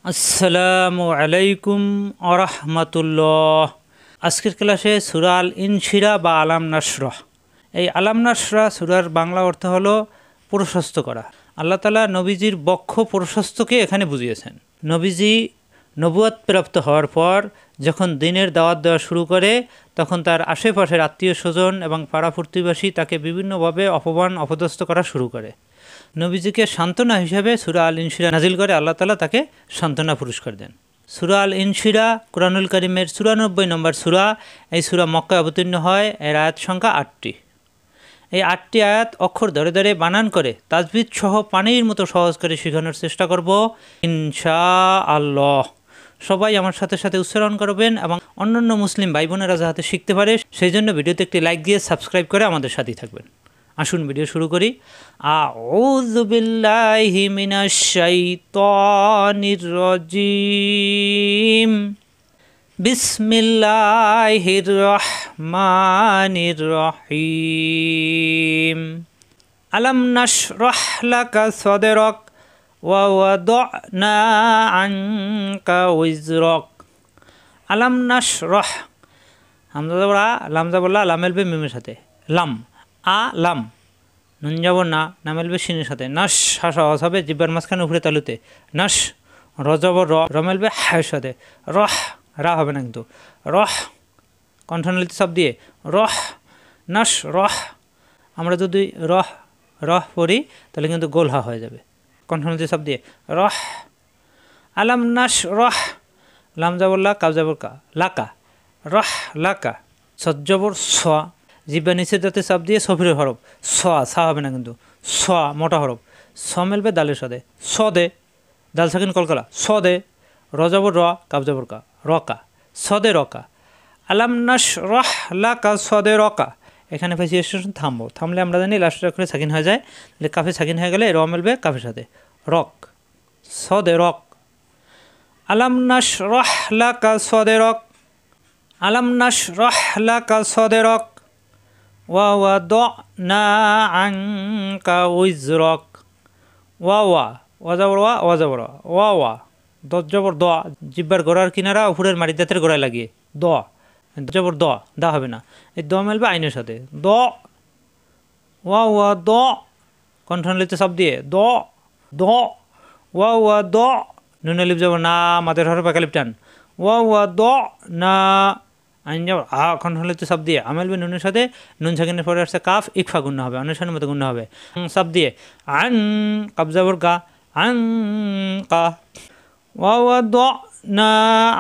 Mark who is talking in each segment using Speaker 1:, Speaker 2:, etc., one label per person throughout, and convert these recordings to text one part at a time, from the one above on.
Speaker 1: আসসালামু আলাইকুম আরহামাতুল্লাহ। আজকের ক্লাসে সূরা আল ইনশিরাহ বা আলাম নাশরাহ। এই আলাম নাশরাহ সূরার বাংলা অর্থ হলো প্রশস্ত করা। আল্লাহ তাআলা নবীজির বক্ষ প্রশস্তকে এখানে বুঝিয়েছেন। নবীজি নবুয়ত প্রাপ্ত হওয়ার পর যখন দ্বীনের দাওয়াত দেওয়া শুরু করে, তখন তার আশেপাশের আত্মীয় স্বজন এবং পাড়া প্রতিবেশী তাকে বিভিন্নভাবে অপমান অপদস্থ করা শুরু করে। নবীজিকে সান্ত্বনা হিসেবে সূরা আল ইনশিরাহ নাজিল করে আল্লাহ তাআলা তাকে সান্ত্বনা পুরস্কার দেন। সূরা আল ইনশিরাহ কুরআনুল কারীমের ৯৪ নম্বর সূরা। এই সূরা মক্কায় অবতীর্ণ হয়। এর আয়াত সংখ্যা ৮টি। এই ৮টি আয়াত অক্ষর ধরে ধরে বানান করে তাজবিদ সহ পানির মতো সহজ করে শেখানোর চেষ্টা করব ইনশাআল্লাহ। সবাই আমার সাথে সাথে উচ্চারণ করবেন এবং অন্যান্য মুসলিম ভাই বোনেরা যাতে শিখতে পারে সেই জন্য ভিডিওতে একটি লাইক দিয়ে সাবস্ক্রাইব করে আমাদের সাথেই থাকবেন। আসুন ভিডিও শুরু করি। আউযু বিল্লাহি মিনাশ শাইতানির রাজিম। বিসমিল্লাহির রহমানির রহিম। আলাম নাশরাহ লাকা সাদরাক ওয়া ওয়াদানা আনকা উযরাক। আলাম নাশরাহ, হামজা জবর আ, লাম জবর লা, লাম মিলবে মিমের সাথে। লাম আ লাম, নুন জবর না, না মিলবে শিনের সাথে। নাশ হা সহজ হবে জিহ্বার মাঝখানে উপরে তালুতে। নাশ র জবর র, র মিলবে হায়ের সাথে। রহ রা হবে না কিন্তু। রহ কণ্ঠনালীতে সব দিয়ে রহ। নাশ রহ, আমরা যদি রহ রহ পড়ি তাহলে কিন্তু গোল হা হয়ে যাবে। কণ্ঠনালীতে সব দিয়ে রহ। আলাম নাশ রহ, লাম জবর লা, কাব জবর কা, লাকা। রহ লাকা, সদ জবর স, জিহ্বা নিচের দাঁতে চাপ দিয়ে সফিরের হরফ। সা হবে না কিন্তু। মোটা হরফ। মেলবে দালের সাথে। দে, দাল সাকিন কলকলা। দে, র জবর র, কাব জবর কা, রকা। সদে রকা। আলাম নাশরাহ লাকা সদরকা। এখানে পাইছি স্টেশন থামবো। থামলে আমরা জানি লাস্টের অক্ষরে সাকিন হয়ে যায়। কাফে সাকিন হয়ে গেলে র মেলবে কাফের সাথে। রক, সদে রক। আলাম নাশরাহ লাকা সদরক। আলাম নাশরাহ লাকা সদরক ওয়া ওয়াদানা আনকা উযরাক। ওয়া জবর ওয়া, ওয়া জবর ওয়া। দ জবর দ, জিহ্বার গোড়ার কিনারা উপরের মাটি দাঁতের গোড়ায় লাগিয়ে দ। জবর দ, দা হবে না। এই দ মেলবে আইনের সাথে। দ ওয়া দ, কণ্ঠনালীতে সব দিয়ে দ ওয়া দ। নুন আলিফ জবর না, মাদের হরফ একালিফ টান। ওয়া দ না, আইন জবর আ, কণ্ঠনালীতে সব দিয়ে আমেলবে নুনের সাথে। নুন সাকিনের পরে আসছে কাফ, ইকফা গুণ্য হবে, অনুষ্ঠানের মতো গুণ্য হবে। সব দিয়ে আন, কাব জবর কা, আন কা। ওয়া দ না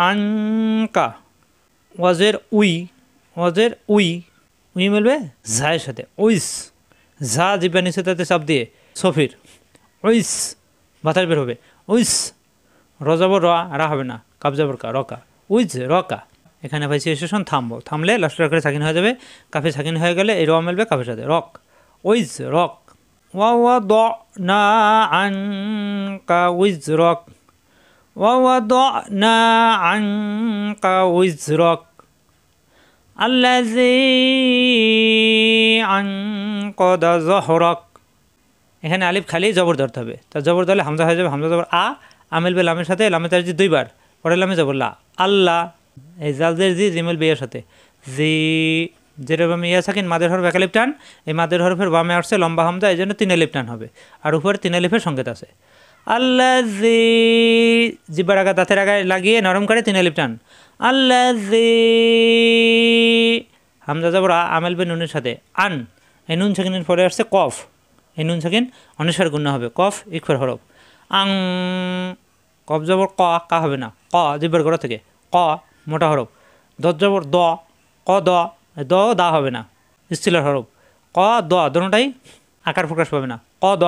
Speaker 1: আনকা। ওয়াজের উই, ওয়াজের উই মেলবে ঝায়ের সাথে। উইস, ঝা জিব্বা নিচে তাতে চাপ দিয়ে সফির। উইস, বাতাস বের হবে। উইস, রজাবর র, রা হবে না, কাব জবর কা, রকা। উইজ রকা। এখানে পাইছি স্টেশন থামবো। থামলে লাস্টের অক্ষরে সাকিন হয়ে যাবে। কাফে সাকিন হয়ে গেলে এই র মেলবে কাফের সাথে। Rock, with rock. ওয়া দ না আনকা উইজ রক। ওয়া দ না আনকা উইজ রক আল্লাযী আনকাদা যহরাক। এখানে আলিফ খালি জবর ধরতে হবে। তার জবর ধরলে হামজা হয়ে যাবে। হামজা জবর আ, আমেলবে লামের সাথে, লামে তার জি দুইবার, পরে লামে জবর লা। আল্লাহ, এই জালদের জি, জিমেল বিয়ের সাথে। জি যেরকম ইয়া থাকেন মাদের হরফ একালিফ টান। এই মাদের হরফের বামে আসছে লম্বা হামজা, এই জন্য ৩ আলিফ টান হবে। আর উপরে ৩ আলিফের সংকেত আছে। আল্লাযী, জিব্বার আগা দাঁতের আগায় লাগিয়ে নরম করে ৩ আলিফ টান। আল্লাযী, হামজা জবর আ, আমেলবে নুনের সাথে। আন, এই নুন সাকিনের পরে আসছে কফ। এই নুন সাকিন অনিসার গুণ্য হবে। কফ ইকফার হরফ। আং, কফ জবর ক, কা হবে না। ক জিব্বার গোড়া থেকে। ক মোটা হরফ। দ জবর দ, ক দ, দ দা হবে না, স্থিলার হরফ। ক দ, দোনোটাই আকার প্রকাশ পাবে না। ক দ।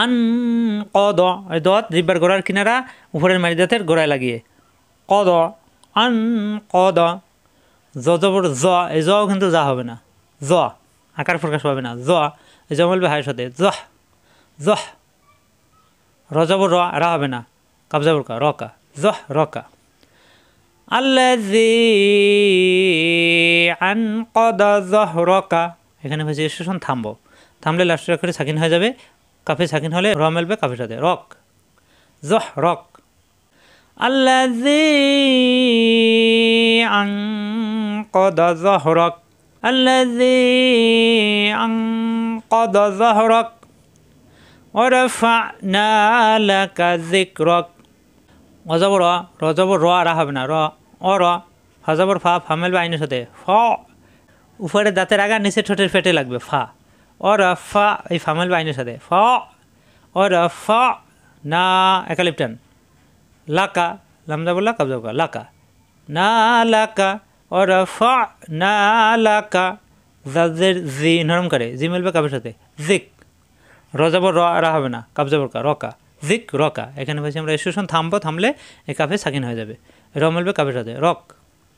Speaker 1: আন ক দ, এই দ জিব্বার গোড়ার কিনারা উপরের মারি দাঁতের গোড়ায় লাগিয়ে। ক দ, আন ক দ। জ জবর জ, এই জও কিন্তু যা হবে না। জ আকার প্রকাশ পাবে না। জ, এই জ বলবে হায়ের সাথে। জহ জহ। র জবর র, রা হবে না, কাব জবর কা, রকা। জহ রকা। আল্লাযী আনকাদা যহরাকা। এখানে হয়েছে স্টেশন থামবো। থামলে লাস্টের অক্ষরে সাকিন হয়ে যাবে। কাফে সাকিন হলে র মেলবে কাফের সাথে। রক, জহ রক। আল্লাযী আনকাদা যাহরাক, আল্লাযী আনকাদা যাহরাক ওয়া রাফা'না লাকা যিকরাক। অজবর রজবর র আর হবে না, র অ র, হজবর ফা, ফা মেলবে আইনের সাথে, ফ উপরে দাঁতের আগা, নিচে ঠোঁটের ফেটে লাগবে, ফা অ র ফা, এই ফা মেলবে আইনের সাথে, ফ অ র ফ না একালিপটান, লাকা লামজাবুল্লা কাবজাবকা, লাকা না লাকা অ র ফ না লাকা, জাজের জি নরম করে, জি মেলবে কাবের সাথে, জিক রজবর র আর হবে না, কাবজাবরকা রকা, জিক রকা। এখানে বলছি আমরা স্টেশন থামবো, থামলে এই কাফে সাকিন হয়ে যাবে, র মেলবে কাফের সাথে, রক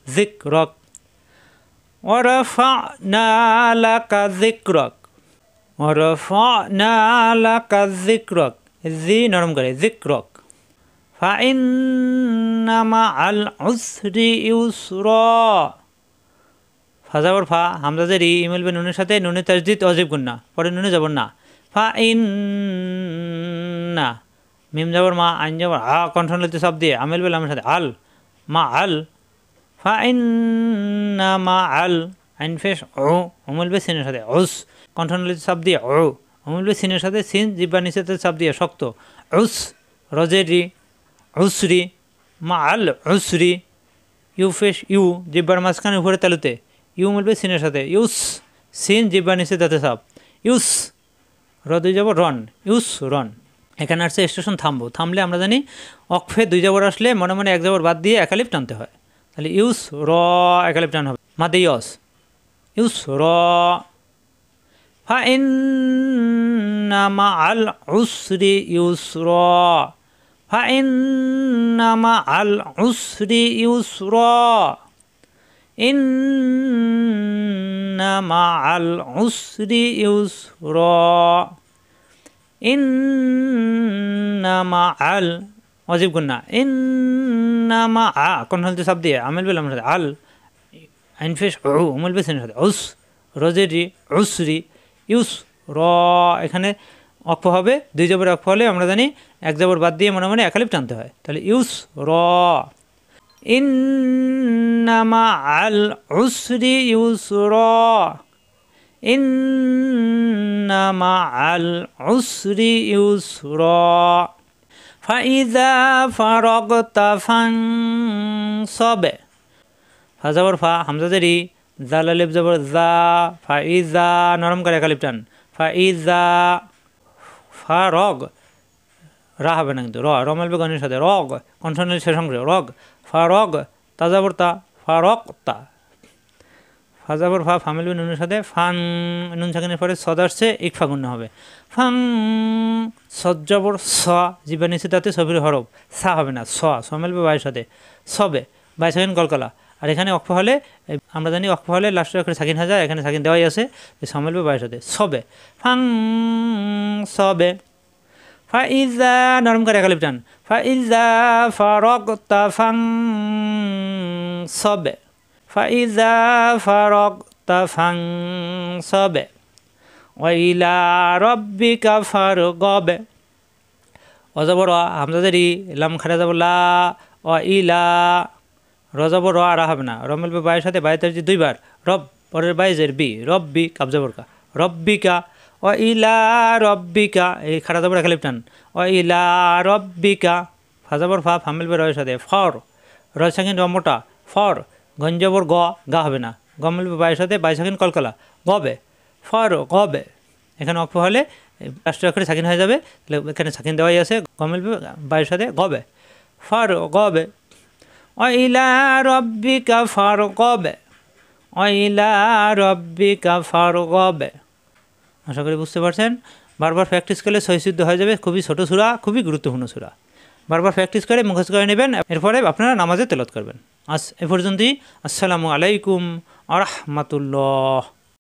Speaker 1: জিক রক। ওয়ারাফা'না লাকা যিকরাক, ওয়ারাফা'না লাকা যিকরাক, জি নরম করে, যিকরাক। ফাইন্না মা'আল উসরি ইউসরা, ফাজাবর ফা, হামজা জের ই মিলবে নুনের সাথে, নুনে তাজদিদ অজিব গুন্না, পরে নুনে যাবর না, ফাইন্না মিম যাবর মা, আইন যাবর আ, কণ্ঠনলিত শব্দ দিয়ে আমিল বেল আমের সাথে, আল মা আল, ফাইন্না মা আল আইন ফেস ও, অমুলবে সিনের সাথে, উস কণ্ঠনলিত শব্দ দিয়ে ও, অমুলবে সিনের সাথে, সিন জিব্বা নিচেতে শব্দ দিয়ে শক্ত, উস রজেরি উসরি, মা আল উসরি, ইউ ফেস ইউ জিব্বার মাঝখানে উপরে তালুতে, ইউ মিলবে সিনের সাথে, ইউস সিন জিব্বা নিচে তাতে সব, ইউস র দুই যাবর রন, ইউস রন। এখানে আসছে স্টেশন থামবো, থামলে আমরা জানি অক্ষে দুই যাবর আসলে মনে মনে এক যাবর বাদ দিয়ে একালিপ টানতে হয়, তাহলে ইউস র একালিপ টান হবে, মাদে ইয়স ইউস র। ফাইন্না মা'আল উসরি ইউসরা, ফাইন্না মা'আল উসরি ইউসরা, ইন্না মা'আল উসরি ইউসরা, ইন্না মা'আল অজিব গুন্না, ইন্না মা'আ কণ্ঠনলিত শব্দ দিয়ে আমিল বেল আমের সাথে, আল আইন ফেস ও, অমুল বেসিনের সাথে, উস রজেরি উসরি, ইউস র। এখানে অক্ষ হবে, দুই জবর অক্ষ হলে আমরা জানি এক জবর বাদ দিয়ে মনে মনে একালিপ টানতে হয়, তাহলে ইউস র। ইন্না মা'আল উসরি ইউসরা, ইন্না মা'আল উসরি ইউসরা, ফাইযা ফারাগতা ফানসব, ফাজাবর ফা, হামজা জের ই, জাল আলিফ জবর জা, ফাইজা নরম করে একালিপ টান, ফাইজা, ফারগ রা হবে না কিন্তু, র মেলবে গণের সাথে, রগ কণ্ঠনের শেষ অংশ, রগ ফারগ, তাজাবর তা, ফারক তা, ফাজাবর ফা, ফা মেলবে নুনের সাথে, ফান নুন সাকিনের পরে সদ আসছে, ইকফা গুণ্য হবে, ফাং সজ্জাবর স, জিবা নিচে তাতে সবির হরফ, সা হবে না, স মেলবে বায়ের সাথে, সবে বাই সাকিন কলকলা। আর এখানে অক্ষ হলে আমরা জানি অক্ষ হলে লাস্টের অক্ষরে সাকিন হয়ে যায়, এখানে সাকিন দেওয়াই আছে, সমেলবে বায়ের সাথে, সবে ফাং সবে। ফাইজা নরম করে একালিপ টান, ফাইজা ফারাগতা ফানসব, ফাইজা ফারাগতা ফানসব, ওয়া ইলা রাব্বিকা ফারগব। অজবর হামজা জের ই, লাম খারা যাব লা, ওয়া ইলা রজবর র আর হবে না, র মিলবে বায়ের সাথে, বায়ে তার দুইবার, রব পরের বাই জের বি, রব্বি কাবজাবরকা, রব্বিকা, ও ইলা রব্বিকা, এই খাড়া জবর একালিপ টান, ও ইলা রব্বিকা, ফাজাবর ফা, ফা মিলবে রয়ের সাথে, ফর র সাকিন র মোটা, ফর গঞ্জবর গ, গা হবে না, গ মিলবে বায়ের সাথে, বাই সাকিন কলকলা, গবে ফর গবে। এখানে অক্ষ হলে লাস্টের অক্ষরে সাকিন হয়ে যাবে, তাহলে এখানে সাকিন দেওয়াই আছে, গ মিলবে বায়ের সাথে, গবে ফর গবে। ইলা রব্বিকা ফারগব, ইলা রব্বিকা ফারগব। আশা করি বুঝতে পারছেন। বারবার প্র্যাকটিস করলে সহিশুদ্ধ হয়ে যাবে। খুবই ছোট সূরা, খুবই গুরুত্বপূর্ণ সূরা। বারবার প্র্যাকটিস করে মুখস্থ করে নেবেন, এরপরে আপনারা নামাজে তেলাওয়াত করবেন। এ পর্যন্তই। আসসালামু আলাইকুম ওয়া রাহমাতুল্লাহ।